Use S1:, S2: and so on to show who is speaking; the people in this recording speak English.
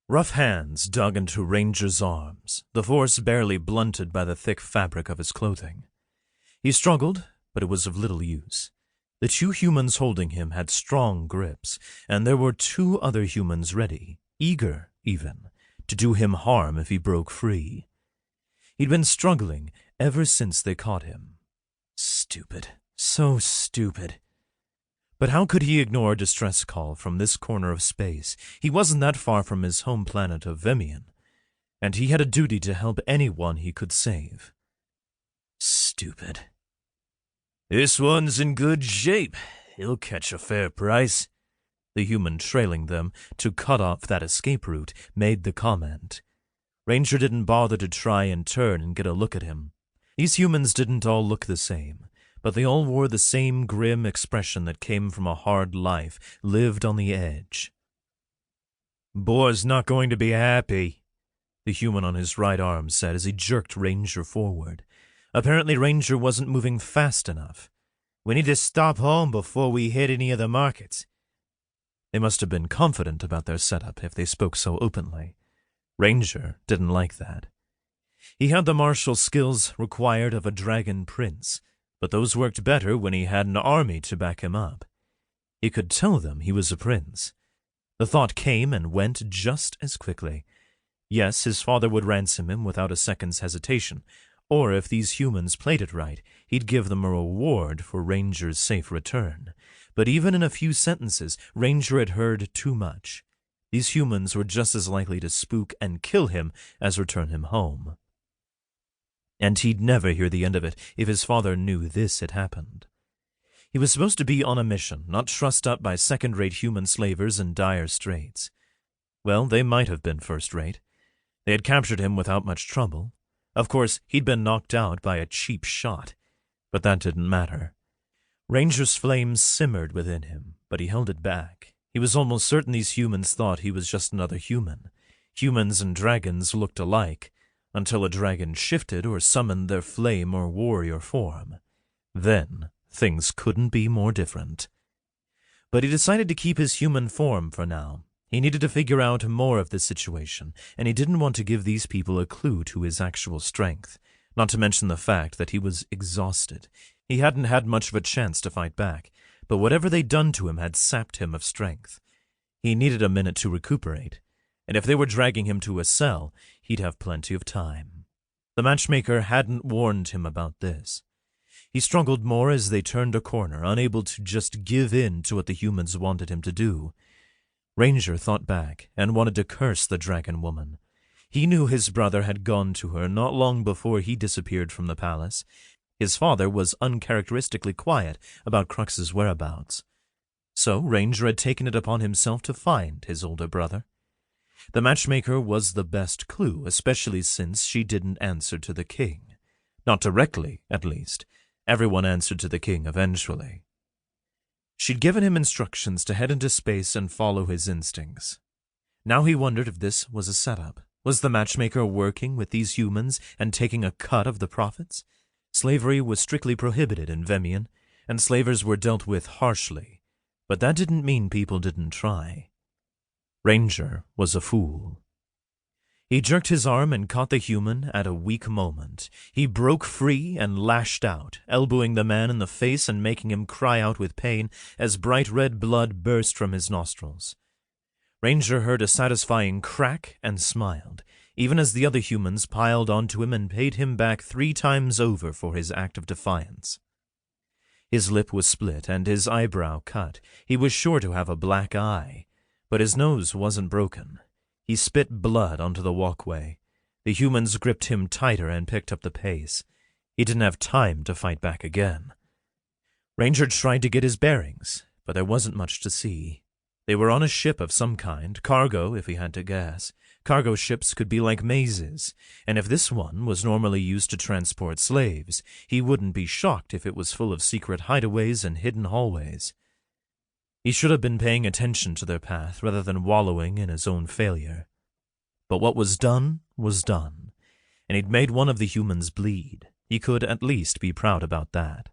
S1: Rough hands dug into Ranger's arms, the force barely blunted by the thick fabric of his clothing. He struggled, but it was of little use. The two humans holding him had strong grips, and there were two other humans ready, eager, even, to do him harm if he broke free. He'd been struggling ever since they caught him. Stupid. So stupid. But how could he ignore a distress call from this corner of space? He wasn't that far from his home planet of Vemian, and he had a duty to help anyone he could save. Stupid. "This one's in good shape. He'll catch a fair price." The human trailing them to cut off that escape route made the comment. Ranger didn't bother to try and turn and get a look at him. These humans didn't all look the same, but they all wore the same grim expression that came from a hard life lived on the edge. "Boy's not going to be happy," the human on his right arm said as he jerked Ranger forward. Apparently Ranger wasn't moving fast enough. "We need to stop home before we hit any of the markets." They must have been confident about their setup if they spoke so openly. Ranger didn't like that. He had the martial skills required of a dragon prince, but those worked better when he had an army to back him up. He could tell them he was a prince. The thought came and went just as quickly. Yes, his father would ransom him without a second's hesitation, or if these humans played it right, he'd give them a reward for Ranger's safe return. But even in a few sentences, Ranger had heard too much. These humans were just as likely to spook and kill him as return him home. And he'd never hear the end of it if his father knew this had happened. He was supposed to be on a mission, not trussed up by second-rate human slavers in dire straits. Well, they might have been first-rate. They had captured him without much trouble. Of course, he'd been knocked out by a cheap shot, but that didn't matter. Ranger's flames simmered within him, but he held it back. He was almost certain these humans thought he was just another human. Humans and dragons looked alike, until a dragon shifted or summoned their flame or warrior form. Then things couldn't be more different. But he decided to keep his human form for now. He needed to figure out more of the situation, and he didn't want to give these people a clue to his actual strength, not to mention the fact that he was exhausted. He hadn't had much of a chance to fight back, but whatever they'd done to him had sapped him of strength. He needed a minute to recuperate, and if they were dragging him to a cell, he'd have plenty of time. The matchmaker hadn't warned him about this. He struggled more as they turned a corner, unable to just give in to what the humans wanted him to do. Ranger thought back and wanted to curse the dragon woman. He knew his brother had gone to her not long before he disappeared from the palace. His father was uncharacteristically quiet about Crux's whereabouts. So Ranger had taken it upon himself to find his older brother. The matchmaker was the best clue, especially since she didn't answer to the king. Not directly, at least. Everyone answered to the king eventually. She'd given him instructions to head into space and follow his instincts. Now he wondered if this was a setup. Was the matchmaker working with these humans and taking a cut of the profits? Slavery was strictly prohibited in Vemian, and slavers were dealt with harshly, but that didn't mean people didn't try. Ranger was a fool. He jerked his arm and caught the human at a weak moment. He broke free and lashed out, elbowing the man in the face and making him cry out with pain as bright red blood burst from his nostrils. Ranger heard a satisfying crack and smiled, even as the other humans piled onto him and paid him back 3 times over for his act of defiance. His lip was split and his eyebrow cut. He was sure to have a black eye, but his nose wasn't broken. He spit blood onto the walkway. The humans gripped him tighter and picked up the pace. He didn't have time to fight back again. Ranger tried to get his bearings, but there wasn't much to see. They were on a ship of some kind, cargo if he had to guess. Cargo ships could be like mazes, and if this one was normally used to transport slaves, he wouldn't be shocked if it was full of secret hideaways and hidden hallways. He should have been paying attention to their path rather than wallowing in his own failure. But what was done, and he'd made one of the humans bleed. He could at least be proud about that.